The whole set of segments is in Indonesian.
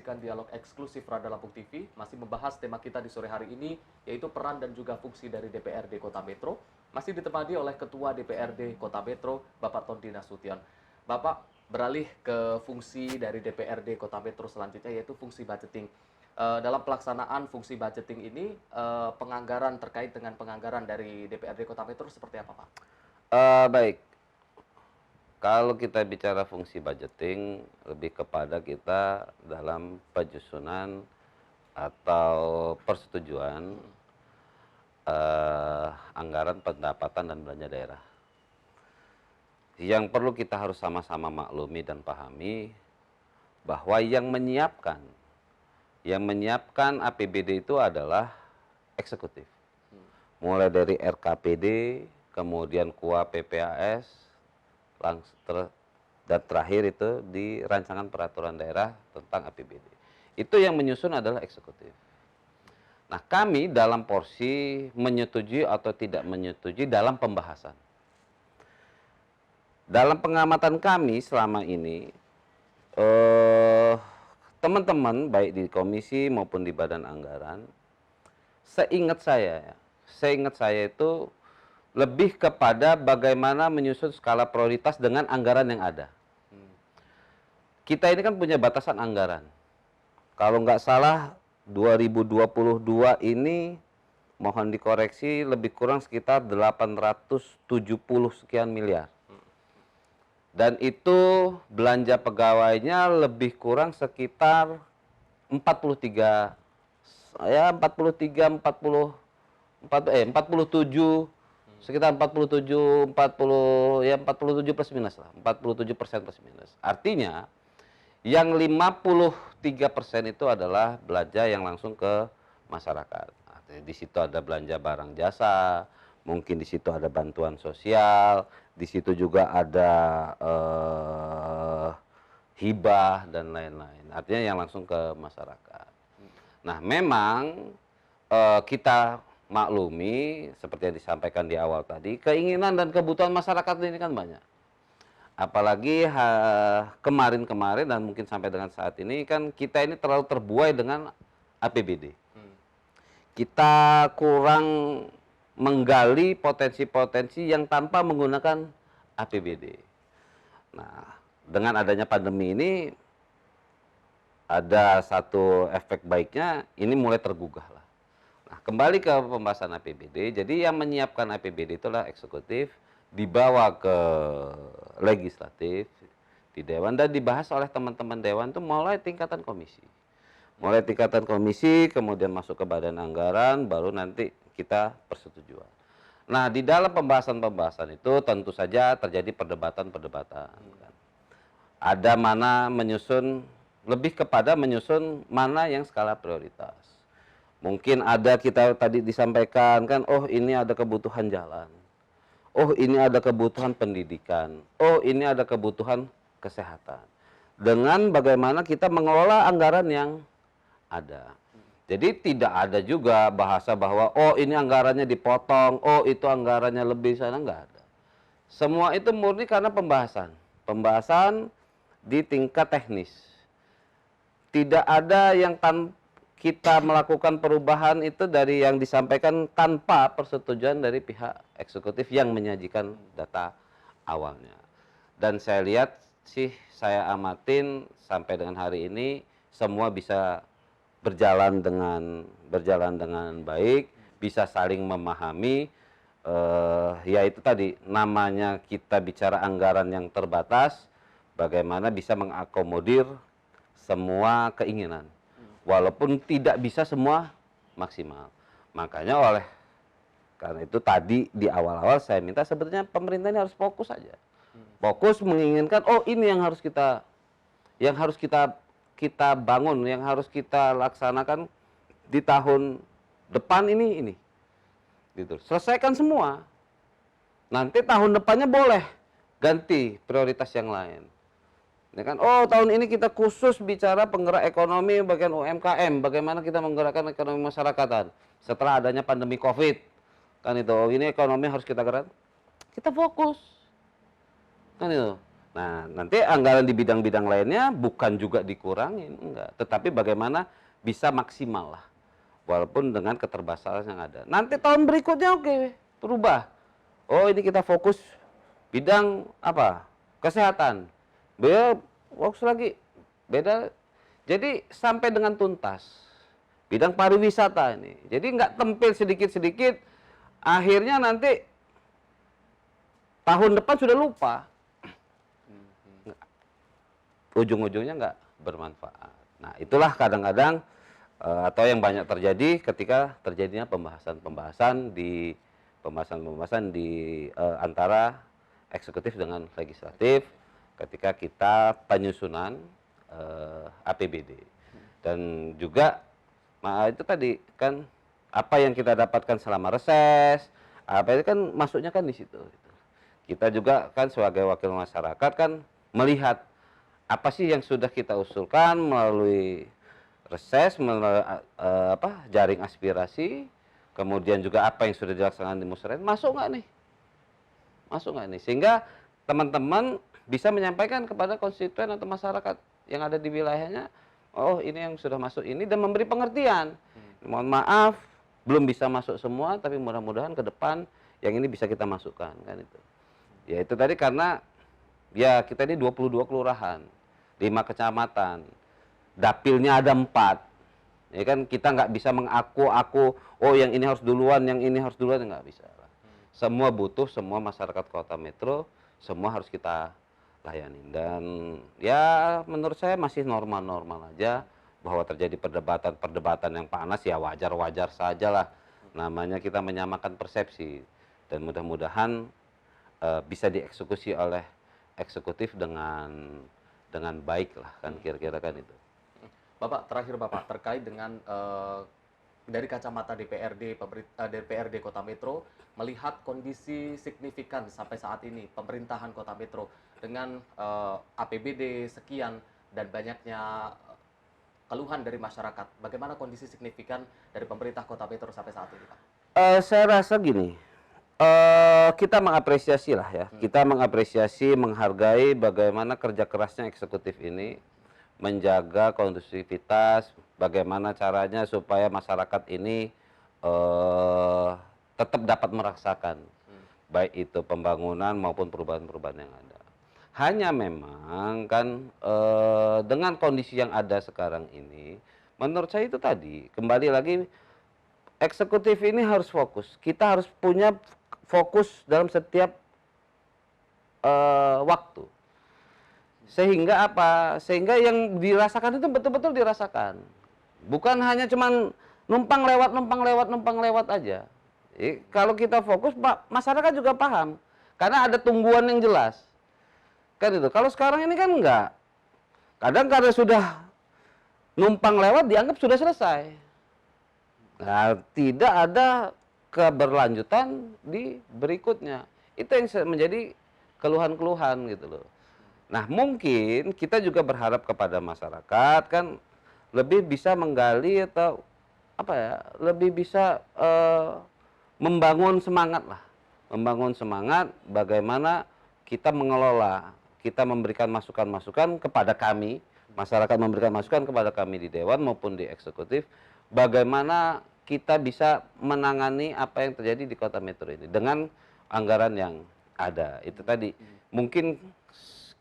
menyaksikan dialog eksklusif Radar Lampung TV, masih membahas tema kita di sore hari ini, yaitu peran dan juga fungsi dari DPRD Kota Metro, masih ditemani oleh Ketua DPRD Kota Metro, Bapak Tondi Nasution. Bapak beralih ke fungsi dari DPRD Kota Metro selanjutnya, yaitu fungsi budgeting. Dalam pelaksanaan fungsi budgeting ini, penganggaran terkait dengan penganggaran dari DPRD Kota Metro seperti apa, Pak? Baik, kalau kita bicara fungsi budgeting, lebih kepada kita dalam penyusunan atau persetujuan anggaran pendapatan dan belanja daerah. Yang perlu kita harus sama-sama maklumi dan pahami bahwa yang menyiapkan APBD itu adalah eksekutif. Mulai dari RKPD, kemudian KUA PPAS, dan terakhir itu di rancangan peraturan daerah tentang APBD. Itu yang menyusun adalah eksekutif. Nah, kami dalam porsi menyetujui atau tidak menyetujui dalam pembahasan. Dalam pengamatan kami selama ini, teman-teman baik di komisi maupun di badan anggaran, seingat saya itu lebih kepada bagaimana menyusun skala prioritas dengan anggaran yang ada. Kita ini kan punya batasan anggaran. Kalau nggak salah 2022 ini mohon dikoreksi lebih kurang sekitar 870 sekian miliar. Dan itu belanja pegawainya lebih kurang sekitar 47 sekitar 47 plus minus lah, 47% plus minus. Artinya yang 53% itu adalah belanja yang langsung ke masyarakat. Artinya di situ ada belanja barang jasa, mungkin di situ ada bantuan sosial, di situ juga ada hibah dan lain-lain. Artinya yang langsung ke masyarakat. Nah, memang kita maklumi seperti yang disampaikan di awal tadi, keinginan dan kebutuhan masyarakat ini kan banyak. Apalagi kemarin-kemarin dan mungkin sampai dengan saat ini kan kita ini terlalu terbuai dengan APBD. Kita kurang menggali potensi-potensi yang tanpa menggunakan APBD. Nah, dengan adanya pandemi ini ada satu efek baiknya, ini mulai tergugah lah. Nah, kembali ke pembahasan APBD, jadi yang menyiapkan APBD itulah eksekutif, dibawa ke legislatif, di Dewan, dan dibahas oleh teman-teman Dewan itu mulai tingkatan komisi. Mulai tingkatan komisi, kemudian masuk ke badan anggaran, baru nanti kita persetujuan. Nah, di dalam pembahasan-pembahasan itu tentu saja terjadi perdebatan-perdebatan. Ada mana menyusun, lebih kepada menyusun mana yang skala prioritas. Mungkin ada kita tadi disampaikan kan, oh ini ada kebutuhan jalan. Oh ini ada kebutuhan pendidikan. Oh ini ada kebutuhan kesehatan. Dengan bagaimana kita mengelola anggaran yang ada. Jadi tidak ada juga bahasa bahwa oh ini anggarannya dipotong, oh itu anggarannya lebih sana, enggak ada. Semua itu murni karena pembahasan. Pembahasan di tingkat teknis. Tidak ada yang kita melakukan perubahan itu dari yang disampaikan tanpa persetujuan dari pihak eksekutif yang menyajikan data awalnya. Dan saya lihat sih, saya amatin sampai dengan hari ini semua bisa berjalan dengan baik, bisa saling memahami. Ya itu tadi namanya kita bicara anggaran yang terbatas, bagaimana bisa mengakomodir semua keinginan. Walaupun tidak bisa semua maksimal. Makanya karena itu tadi di awal-awal saya minta sebetulnya pemerintah ini harus fokus saja. Fokus menginginkan oh ini yang harus kita bangun, yang harus kita laksanakan di tahun depan ini. Gitu. Selesaikan semua. Nanti tahun depannya boleh ganti prioritas yang lain. Ya kan? Oh tahun ini kita khusus bicara penggerak ekonomi bagian UMKM, bagaimana kita menggerakkan ekonomi masyarakatan setelah adanya pandemi COVID, kan itu. Oh, ini ekonomi harus kita gerak, kita fokus, kan itu. Nah, nanti anggaran di bidang-bidang lainnya bukan juga dikurangin, enggak. Tetapi bagaimana bisa maksimal lah, walaupun dengan keterbatasan yang ada. Nanti tahun berikutnya oke, berubah. Oh ini kita fokus bidang apa? Kesehatan. Beliau fokus lagi, beda. Jadi sampai dengan tuntas. Bidang pariwisata ini. Jadi nggak tempel sedikit-sedikit, akhirnya nanti tahun depan sudah lupa. Ujung-ujungnya nggak bermanfaat. Nah itulah kadang-kadang atau yang banyak terjadi ketika terjadinya pembahasan-pembahasan di antara eksekutif dengan legislatif ketika kita penyusunan APBD. Dan juga itu tadi kan apa yang kita dapatkan selama reses, apa itu kan masuknya kan di situ. Kita juga kan sebagai wakil masyarakat kan melihat apa sih yang sudah kita usulkan melalui reses, melalui jaring aspirasi, kemudian juga apa yang sudah dilaksanakan di musrah, masuk nggak nih? Masuk nggak nih? Sehingga teman-teman bisa menyampaikan kepada konstituen atau masyarakat yang ada di wilayahnya, oh ini yang sudah masuk ini, dan memberi pengertian. Mohon maaf, belum bisa masuk semua, tapi mudah-mudahan ke depan yang ini bisa kita masukkan, kan itu. Ya itu tadi karena ya kita ini 22 kelurahan, 5 kecamatan, dapilnya ada 4. Ya kan kita nggak bisa mengaku oh yang ini harus duluan, yang ini harus duluan, nggak bisa. Semua butuh, semua masyarakat Kota Metro, semua harus kita layani. Dan ya menurut saya masih normal-normal aja, bahwa terjadi perdebatan yang panas ya wajar-wajar saja lah. Namanya kita menyamakan persepsi, dan mudah-mudahan bisa dieksekusi oleh eksekutif dengan baik lah, kan kira-kira kan itu. Bapak, terakhir Bapak, terkait dengan dari kacamata DPRD Kota Metro, melihat kondisi signifikan sampai saat ini pemerintahan Kota Metro dengan APBD sekian dan banyaknya keluhan dari masyarakat, bagaimana kondisi signifikan dari pemerintah Kota Metro sampai saat ini, Pak? Saya rasa gini, kita mengapresiasi lah ya, kita mengapresiasi, menghargai bagaimana kerja kerasnya eksekutif ini menjaga kondusivitas, bagaimana caranya supaya masyarakat ini tetap dapat merasakan baik itu pembangunan maupun perubahan-perubahan yang ada. Hanya memang kan dengan kondisi yang ada sekarang ini, menurut saya itu tadi kembali lagi eksekutif ini harus fokus. Kita harus punya fokus dalam setiap waktu. Sehingga apa? Sehingga yang dirasakan itu betul-betul dirasakan. Bukan hanya cuman numpang lewat aja. Kalau kita fokus, masyarakat juga paham. Karena ada tungguan yang jelas. Kan itu. Kalau sekarang ini kan enggak. Kadang karena sudah numpang lewat dianggap sudah selesai. Nah, tidak ada keberlanjutan di berikutnya. Itu yang menjadi keluhan-keluhan gitu loh. Nah, mungkin kita juga berharap kepada masyarakat kan lebih bisa menggali atau apa ya, lebih bisa membangun semangat lah. Membangun semangat bagaimana kita mengelola, kita memberikan masukan-masukan kepada kami, masyarakat memberikan masukan kepada kami di dewan maupun di eksekutif, bagaimana kita bisa menangani apa yang terjadi di Kota Metro ini dengan anggaran yang ada. Itu tadi mungkin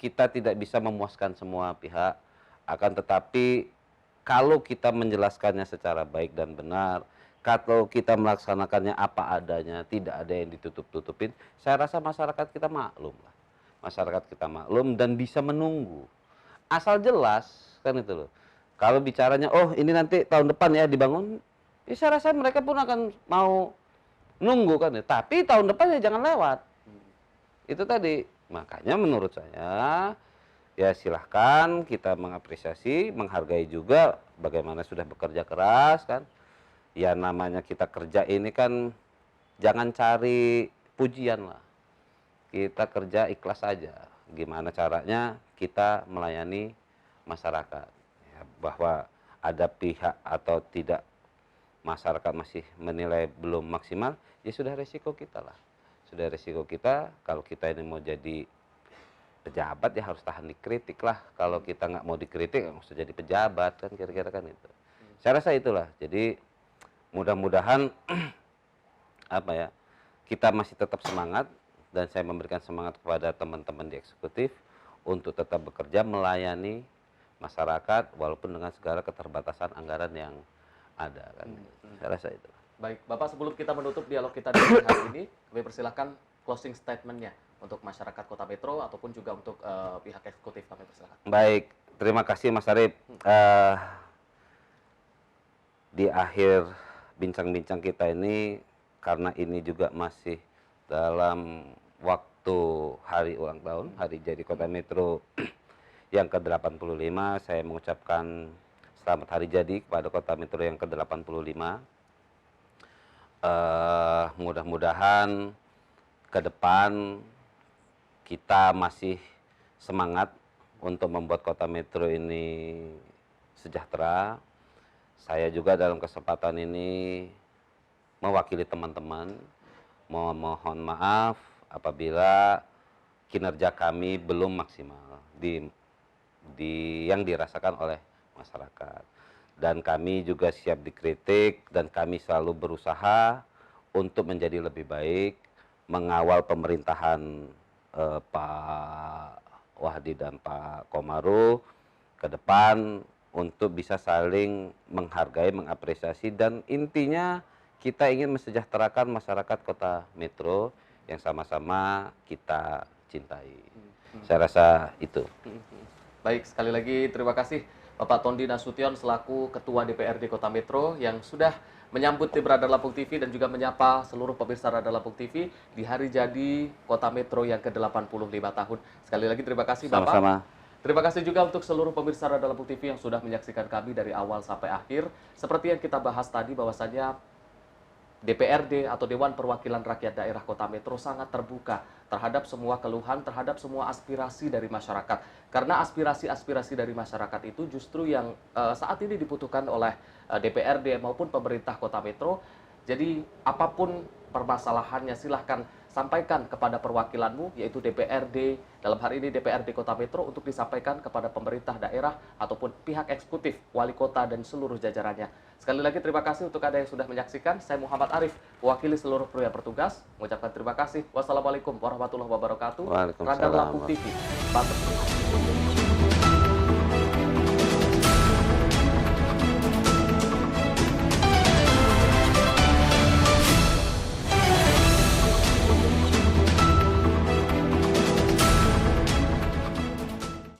kita tidak bisa memuaskan semua pihak, akan tetapi kalau kita menjelaskannya secara baik dan benar, kalau kita melaksanakannya apa adanya, tidak ada yang ditutup-tutupin, saya rasa masyarakat kita maklum lah. Masyarakat kita maklum dan bisa menunggu. Asal jelas, kan itu loh. Kalau bicaranya, oh ini nanti tahun depan ya dibangun, ya saya rasa mereka pun akan mau nunggu kan ya. Tapi tahun depan ya jangan lewat. Itu tadi. Makanya menurut saya, ya silahkan kita mengapresiasi, menghargai juga bagaimana sudah bekerja keras kan. Ya namanya kita kerja ini kan jangan cari pujian lah. Kita kerja ikhlas saja. Gimana caranya kita melayani masyarakat. Ya, bahwa ada pihak atau tidak masyarakat masih menilai belum maksimal, ya sudah resiko kita lah. Sudah resiko kita, kalau kita ini mau jadi pejabat ya harus tahan dikritik lah. Kalau kita nggak mau dikritik, nggak usah jadi pejabat kan, kira-kira kan itu. Saya rasa itulah. Jadi mudah-mudahan apa ya, kita masih tetap semangat dan saya memberikan semangat kepada teman-teman di eksekutif untuk tetap bekerja melayani masyarakat walaupun dengan segala keterbatasan anggaran yang ada kan. Saya rasa itu. Baik, Bapak, sebelum kita menutup dialog kita di hari ini, kami persilahkan closing statement-nya untuk masyarakat Kota Metro ataupun juga untuk pihak eksekutif, kami persilahkan. Baik, terima kasih Mas Arif. Di akhir bincang-bincang kita ini, karena ini juga masih dalam waktu hari ulang tahun, hari jadi Kota Metro yang ke-85, saya mengucapkan selamat hari jadi kepada Kota Metro yang ke-85. Mudah-mudahan ke depan kita masih semangat untuk membuat Kota Metro ini sejahtera. Saya juga dalam kesempatan ini mewakili teman-teman mohon maaf apabila kinerja kami belum maksimal yang dirasakan oleh masyarakat. Dan kami juga siap dikritik dan kami selalu berusaha untuk menjadi lebih baik, mengawal pemerintahan Pak Wahdi dan Pak Komaruf ke depan untuk bisa saling menghargai, mengapresiasi, dan intinya kita ingin mensejahterakan masyarakat Kota Metro yang sama-sama kita cintai. Saya rasa itu. Baik, sekali lagi terima kasih Bapak Tondi Nasution selaku Ketua DPRD Kota Metro yang sudah menyambut tim Radar Lampung TV dan juga menyapa seluruh pemirsa Radar Lampung TV di hari jadi Kota Metro yang ke-85 tahun. Sekali lagi terima kasih Bapak. Sama-sama. Terima kasih juga untuk seluruh pemirsa Radar Lampung TV yang sudah menyaksikan kami dari awal sampai akhir. Seperti yang kita bahas tadi bahwasanya DPRD atau Dewan Perwakilan Rakyat Daerah Kota Metro sangat terbuka terhadap semua keluhan, terhadap semua aspirasi dari masyarakat. Karena aspirasi-aspirasi dari masyarakat itu justru yang saat ini dibutuhkan oleh DPRD maupun pemerintah Kota Metro. Jadi apapun permasalahannya silahkan sampaikan kepada perwakilanmu, yaitu DPRD, dalam hari ini DPRD Kota Metro, untuk disampaikan kepada pemerintah daerah ataupun pihak eksekutif, wali kota, dan seluruh jajarannya. Sekali lagi terima kasih untuk Anda yang sudah menyaksikan. Saya Muhammad Arif, mewakili seluruh kru yang bertugas, mengucapkan terima kasih. Wassalamualaikum warahmatullahi wabarakatuh. Waalaikumsalam. Radar Lampung TV, Banten.